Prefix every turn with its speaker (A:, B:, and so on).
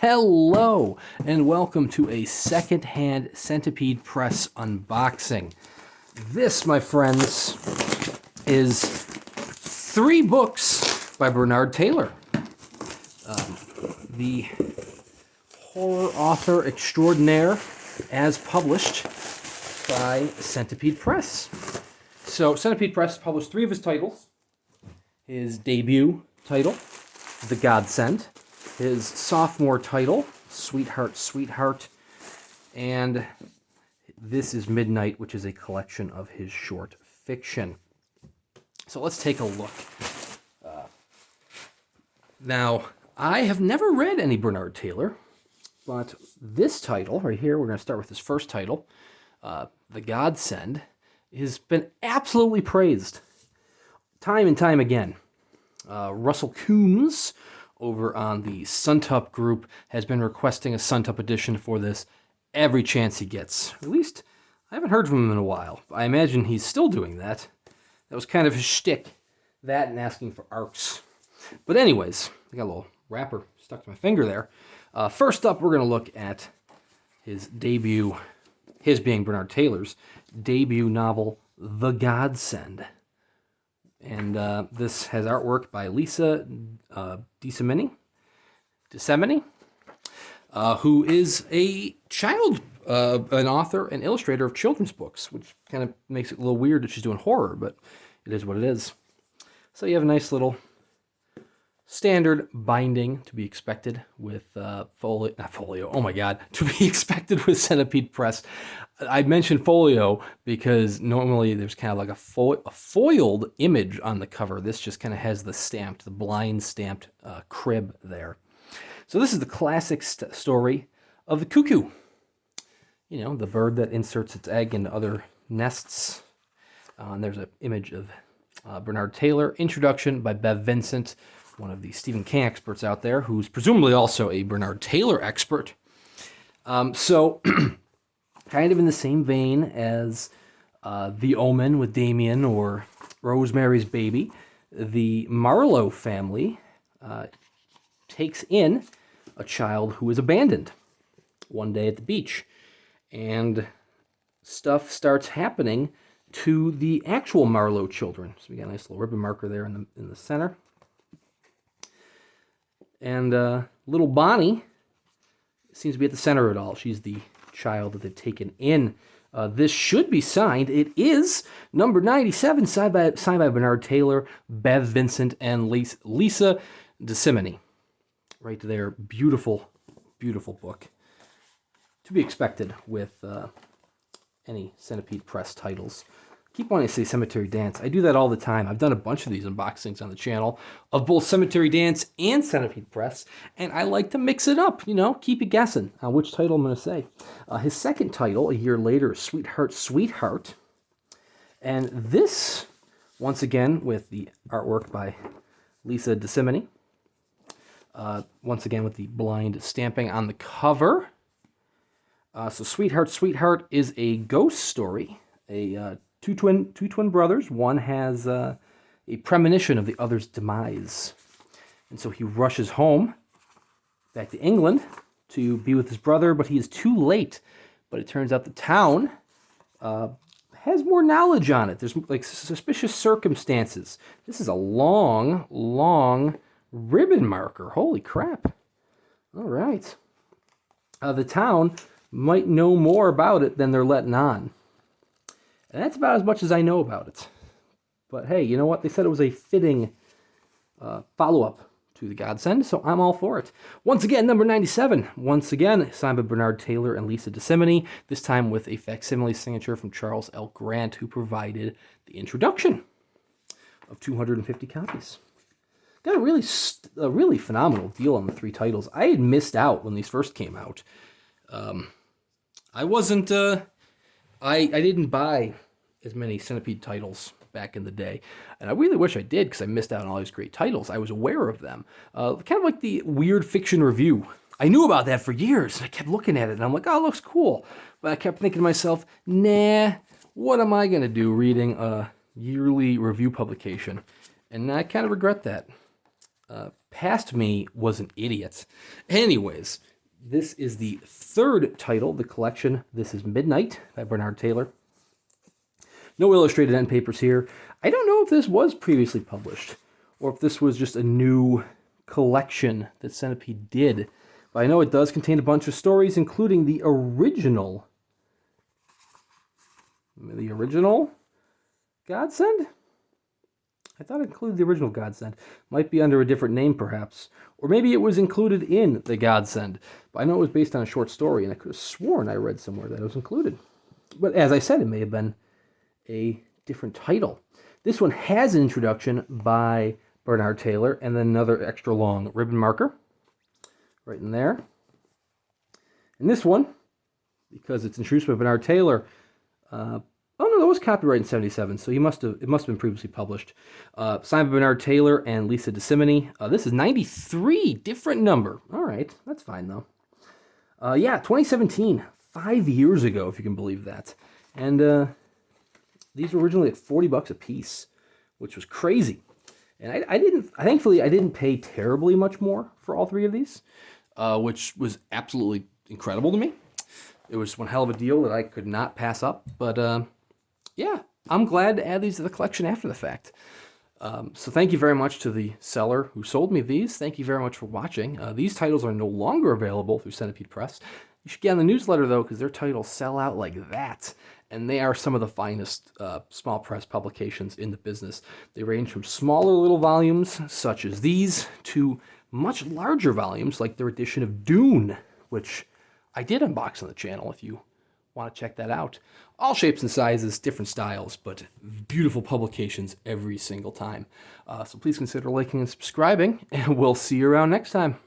A: Hello, and welcome to a second-hand Centipede Press unboxing. This, my friends, is 3 books by Bernard Taylor, the horror author extraordinaire, as published by Centipede Press. So, Centipede Press published 3 of his titles. His debut title, The Godsend, his sophomore title, Sweetheart, Sweetheart, and This is Midnight, which is a collection of his short fiction. So let's take a look. Now, I have never read any Bernard Taylor, but this title right here, we're going to start with his first title, The Godsend, has been absolutely praised time and time again. Russell Coombs over on the Suntup group has been requesting a Suntup edition for this every chance he gets. At least, I haven't heard from him in a while. I imagine he's still doing that. That was kind of his shtick, that and asking for ARCs. But anyways, I got a little wrapper stuck to my finger there. First up, we're going to look at his debut, his being Bernard Taylor's debut novel, The Godsend. And this has artwork by Lisa Desimini, who is a an author and illustrator of children's books, which kind of makes it a little weird that she's doing horror, but it is what it is. So you have a nice little standard binding to be expected with folio. Oh my God, to be expected with Centipede Press. I mentioned folio because normally there's kind of like a foiled image on the cover. This just kind of has the blind stamped crib there. So this is the classic story of the cuckoo. You know, the bird that inserts its egg into other nests. And there's an image of Bernard Taylor. Introduction by Bev Vincent, one of the Stephen King experts out there, who's presumably also a Bernard Taylor expert. So, kind of in the same vein as The Omen with Damien or Rosemary's Baby, the Marlowe family takes in a child who is abandoned one day at the beach. And stuff starts happening to the actual Marlowe children. So we got a nice little ribbon marker there in the center. And little Bonnie seems to be at the center of it all. She's the child that they've taken in. This should be signed. It is number 97, signed by Bernard Taylor, Bev Vincent, and Lisa Desimini. Right there. Beautiful, beautiful book. To be expected with any Centipede Press titles. Keep wanting to say Cemetery Dance. I do that all the time. I've done a bunch of these unboxings on the channel of both Cemetery Dance and Centipede Press, and I like to mix it up, you know, keep you guessing on which title I'm going to say. His second title, a year later, Sweetheart, Sweetheart. And this, once again, with the artwork by Lisa Desimini. Once again, with the blind stamping on the cover. So Sweetheart, Sweetheart is a ghost story. Two twin brothers. One has a premonition of the other's demise. And so he rushes home, back to England, to be with his brother, but he is too late. But it turns out the town has more knowledge on it. There's like suspicious circumstances. This is a long, long ribbon marker. Holy crap. All right. The town might know more about it than they're letting on. And that's about as much as I know about it. But hey, you know what? They said it was a fitting follow-up to The Godsend, so I'm all for it. Once again, number 97. Once again, signed by Bernard Taylor and Lisa Desimini, this time with a facsimile signature from Charles L. Grant, who provided the introduction of 250 copies. Got a really phenomenal deal on the 3 titles. I had missed out when these first came out. I wasn't... I didn't buy as many Centipede titles back in the day, and I really wish I did because I missed out on all these great titles. I was aware of them. Kind of like the Weird Fiction Review. I knew about that for years, and I kept looking at it, and I'm like, oh, it looks cool. But I kept thinking to myself, nah, what am I going to do reading a yearly review publication? And I kind of regret that. past me was an idiot. Anyways, this is the third title, the collection. This is Midnight by Bernard Taylor. No illustrated end papers here. I don't know if this was previously published or if this was just a new collection that Centipede did. But I know it does contain a bunch of stories, including the original Godsend? I thought it included the original Godsend. Might be under a different name, perhaps. Or maybe it was included in the Godsend. But I know it was based on a short story, and I could have sworn I read somewhere that it was included. But as I said, it may have been a different title. This one has an introduction by Bernard Taylor, and then another extra long ribbon marker right in there. And this one, because it's introduced by Bernard Taylor, oh no, that was copyrighted in '77, so it must have been previously published. Signed by Bernard Taylor and Lisa Desimini. This is 93, different number. All right, that's fine though. Yeah, 2017, 5 years ago, if you can believe that. And these were originally at $40 a piece, which was crazy. And thankfully, I didn't pay terribly much more for all three of these, which was absolutely incredible to me. It was one hell of a deal that I could not pass up. But yeah, I'm glad to add these to the collection after the fact. So thank you very much to the seller who sold me these. Thank you very much for watching. These titles are no longer available through Centipede Press. You should get on the newsletter, though, because their titles sell out like that. And they are some of the finest small press publications in the business. They range from smaller little volumes, such as these, to much larger volumes, like their edition of Dune, which I did unbox on the channel if you want to check that out. All shapes and sizes, different styles, but beautiful publications every single time. So please consider liking and subscribing, and we'll see you around next time.